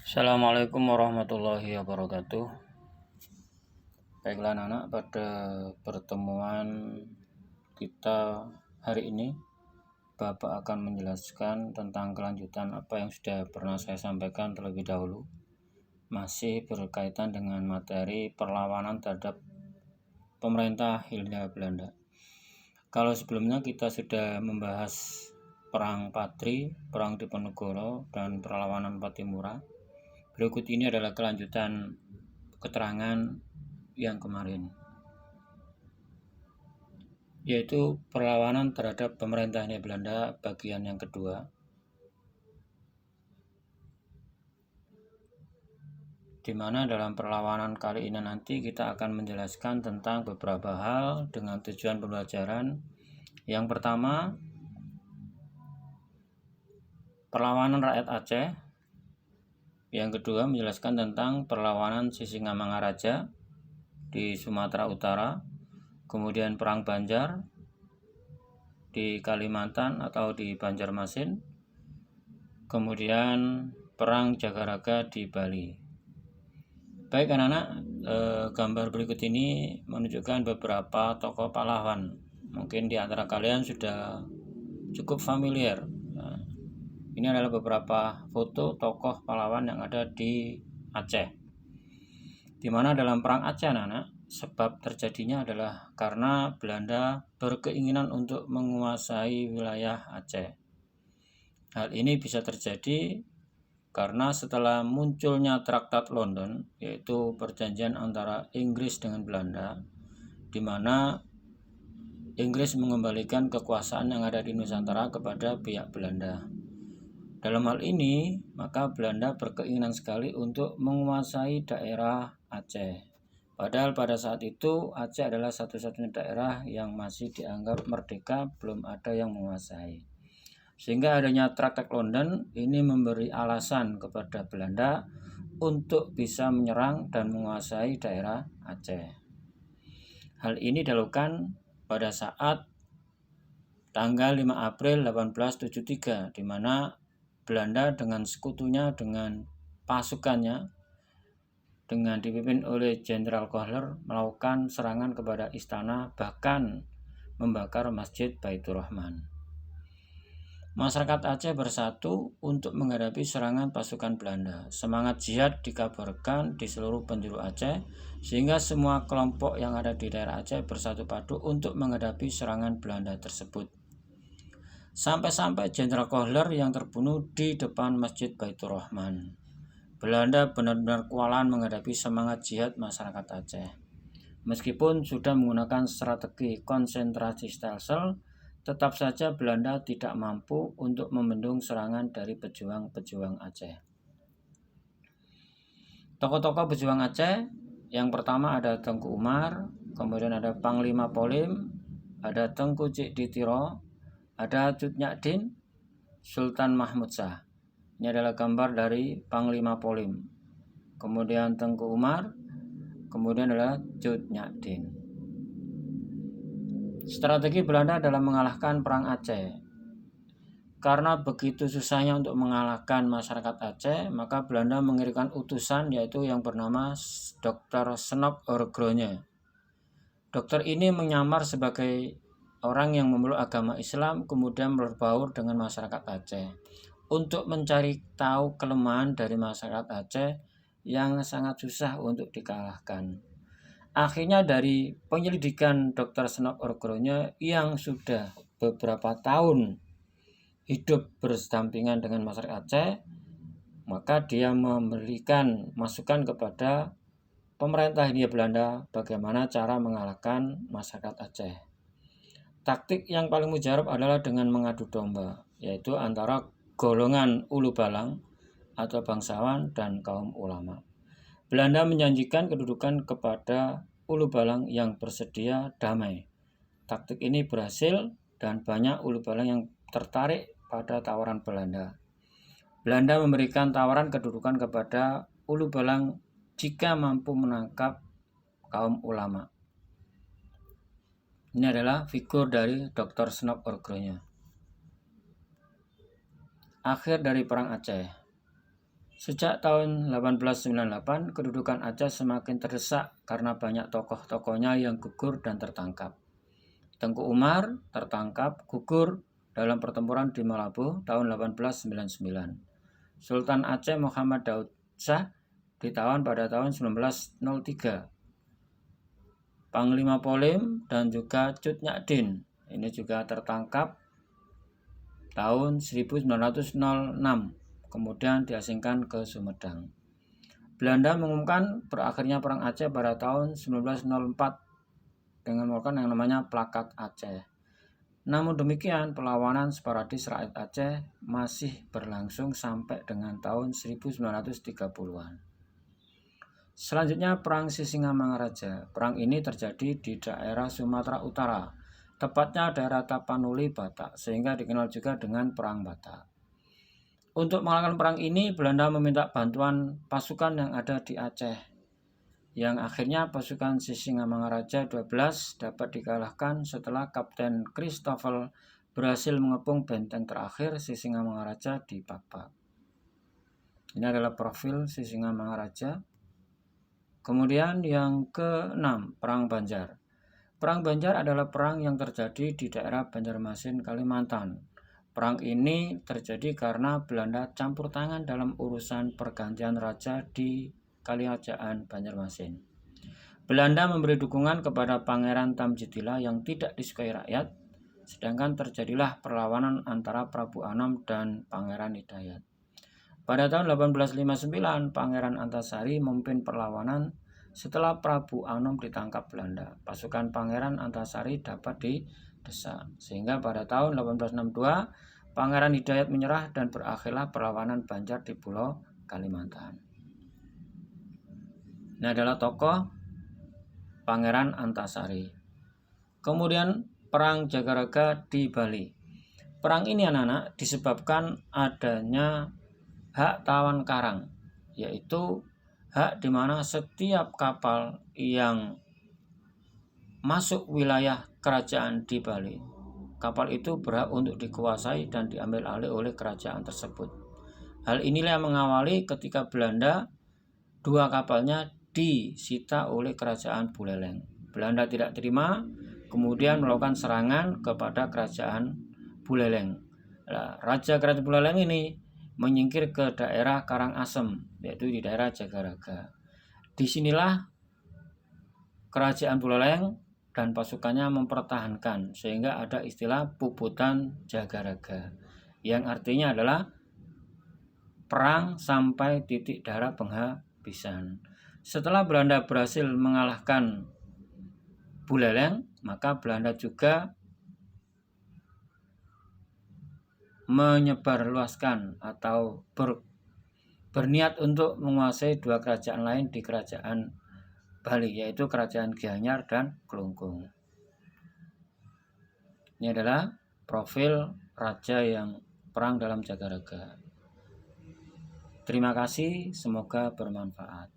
Assalamualaikum warahmatullahi wabarakatuh. Baiklah anak-anak, pada pertemuan kita hari ini Bapak akan menjelaskan tentang kelanjutan apa yang sudah pernah saya sampaikan terlebih dahulu, masih berkaitan dengan materi perlawanan terhadap pemerintah Hindia Belanda. Kalau sebelumnya kita sudah membahas Perang Patri, Perang Diponegoro, dan perlawanan Patimura, berikut ini adalah kelanjutan keterangan yang kemarin, yaitu perlawanan terhadap pemerintah Hindia Belanda bagian yang kedua. Di mana dalam perlawanan kali ini nanti kita akan menjelaskan tentang beberapa hal dengan tujuan pembelajaran. Yang pertama, perlawanan rakyat Aceh. Yang kedua, menjelaskan tentang perlawanan Sisingamangaraja di Sumatera Utara, kemudian Perang Banjar di Kalimantan atau di Banjarmasin, kemudian Perang Jagaraga di Bali. Baik anak-anak, gambar berikut ini menunjukkan beberapa tokoh pahlawan. Mungkin di antara kalian sudah cukup familiar. Ini adalah beberapa foto tokoh pahlawan yang ada di Aceh. Di mana dalam Perang Aceh anak-anak, sebab terjadinya adalah karena Belanda berkeinginan untuk menguasai wilayah Aceh. Hal ini bisa terjadi karena setelah munculnya Traktat London, yaitu perjanjian antara Inggris dengan Belanda, di mana Inggris mengembalikan kekuasaan yang ada di Nusantara kepada pihak Belanda. Dalam hal ini, maka Belanda berkeinginan sekali untuk menguasai daerah Aceh. Padahal pada saat itu Aceh adalah satu-satunya daerah yang masih dianggap merdeka, belum ada yang menguasai. Sehingga adanya Traktat London ini memberi alasan kepada Belanda untuk bisa menyerang dan menguasai daerah Aceh. Hal ini dilakukan pada saat tanggal 5 April 1873, di mana Belanda dengan sekutunya, dengan pasukannya, dengan dipimpin oleh Jenderal Kohler, melakukan serangan kepada istana, bahkan membakar Masjid Baitur Rahman. Masyarakat Aceh bersatu untuk menghadapi serangan pasukan Belanda. Semangat jihad dikabarkan di seluruh penjuru Aceh, sehingga semua kelompok yang ada di daerah Aceh bersatu padu untuk menghadapi serangan Belanda tersebut. Sampai-sampai Jenderal Kohler yang terbunuh di depan Masjid Baitur Rahman. Belanda benar-benar kewalahan menghadapi semangat jihad masyarakat Aceh. Meskipun sudah menggunakan strategi konsentrasi stelsel, tetap saja Belanda tidak mampu untuk membendung serangan dari pejuang-pejuang Aceh. Tokoh-tokoh pejuang Aceh, yang pertama ada Tengku Umar, kemudian ada Panglima Polim, ada Tengku Cik Ditiro, ada Cut Nyadin, Sultan Mahmud Shah. Ini adalah gambar dari Panglima Polim. Kemudian Tengku Umar, kemudian adalah Cut Nyadin. Strategi Belanda dalam mengalahkan Perang Aceh. Karena begitu susahnya untuk mengalahkan masyarakat Aceh, maka Belanda mengirimkan utusan, yaitu yang bernama Dr. Senop Orgronje. Dokter ini menyamar sebagai orang yang memeluk agama Islam, kemudian berbaur dengan masyarakat Aceh untuk mencari tahu kelemahan dari masyarakat Aceh yang sangat susah untuk dikalahkan. Akhirnya dari penyelidikan Dr. Senop Orgronje yang sudah beberapa tahun hidup berdampingan dengan masyarakat Aceh, maka dia memberikan masukan kepada pemerintah Hindia Belanda bagaimana cara mengalahkan masyarakat Aceh. Taktik yang paling mujarab adalah dengan mengadu domba, yaitu antara golongan Ulu Balang atau bangsawan dan kaum ulama. Belanda menjanjikan kedudukan kepada Ulu Balang yang bersedia damai. Taktik ini berhasil dan banyak Ulu Balang yang tertarik pada tawaran Belanda. Belanda memberikan tawaran kedudukan kepada Ulu Balang jika mampu menangkap kaum ulama. Ini adalah figur dari Dr. Senop Orgronje. Akhir dari Perang Aceh. Sejak tahun 1898, kedudukan Aceh semakin terdesak karena banyak tokoh-tokohnya yang gugur dan tertangkap. Tengku Umar tertangkap gugur dalam pertempuran di Malabo tahun 1899. Sultan Aceh Muhammad Daud Shah ditawan pada tahun 1903. Panglima Polim dan juga Cut Nyadin ini juga tertangkap tahun 1906, kemudian diasingkan ke Sumedang. Belanda mengumumkan berakhirnya Perang Aceh pada tahun 1904 dengan mengeluarkan yang namanya Plakat Aceh. Namun demikian, perlawanan sporadis rakyat Aceh masih berlangsung sampai dengan tahun 1930-an. Selanjutnya Perang Sisingamangaraja. Perang ini terjadi di daerah Sumatera Utara, tepatnya daerah Tapanuli, Batak, sehingga dikenal juga dengan Perang Batak. Untuk mengalahkan perang ini, Belanda meminta bantuan pasukan yang ada di Aceh, yang akhirnya pasukan Sisingamangaraja 12 dapat dikalahkan setelah Kapten Christopher berhasil mengepung benteng terakhir Sisingamangaraja di Pakpak. Ini adalah profil Sisingamangaraja. Kemudian yang ke-6, Perang Banjar. Perang Banjar adalah perang yang terjadi di daerah Banjarmasin, Kalimantan. Perang ini terjadi karena Belanda campur tangan dalam urusan pergantian raja di Kaliajaan Banjarmasin. Belanda memberi dukungan kepada Pangeran Tamjidillah yang tidak disukai rakyat, sedangkan terjadilah perlawanan antara Prabu Anom dan Pangeran Hidayat. Pada tahun 1859, Pangeran Antasari memimpin perlawanan setelah Prabu Anom ditangkap Belanda. Pasukan Pangeran Antasari dapat didesak, sehingga pada tahun 1862, Pangeran Hidayat menyerah dan berakhirlah perlawanan Banjar di Pulau Kalimantan. Ini adalah tokoh Pangeran Antasari. Kemudian Perang Jagaraga di Bali. Perang ini anak-anak disebabkan adanya hak tawan karang, yaitu hak di mana setiap kapal yang masuk wilayah kerajaan di Bali, kapal itu berhak untuk dikuasai dan diambil alih oleh kerajaan tersebut. Hal inilah yang mengawali ketika Belanda 2 kapalnya disita oleh kerajaan Buleleng. Belanda tidak terima, kemudian melakukan serangan kepada kerajaan Buleleng. Raja kerajaan Buleleng ini menyingkir ke daerah Karangasem, yaitu di daerah Jagaraga. Disinilah kerajaan Buleleng dan pasukannya mempertahankan, sehingga ada istilah Puputan Jagaraga, yang artinya adalah perang sampai titik darah penghabisan. Setelah Belanda berhasil mengalahkan Buleleng, maka Belanda juga menyebarluaskan atau berniat untuk menguasai 2 kerajaan lain di kerajaan Bali, yaitu kerajaan Gianyar dan Klungkung. Ini adalah profil raja yang perang dalam Jagaraga. Terima kasih, semoga bermanfaat.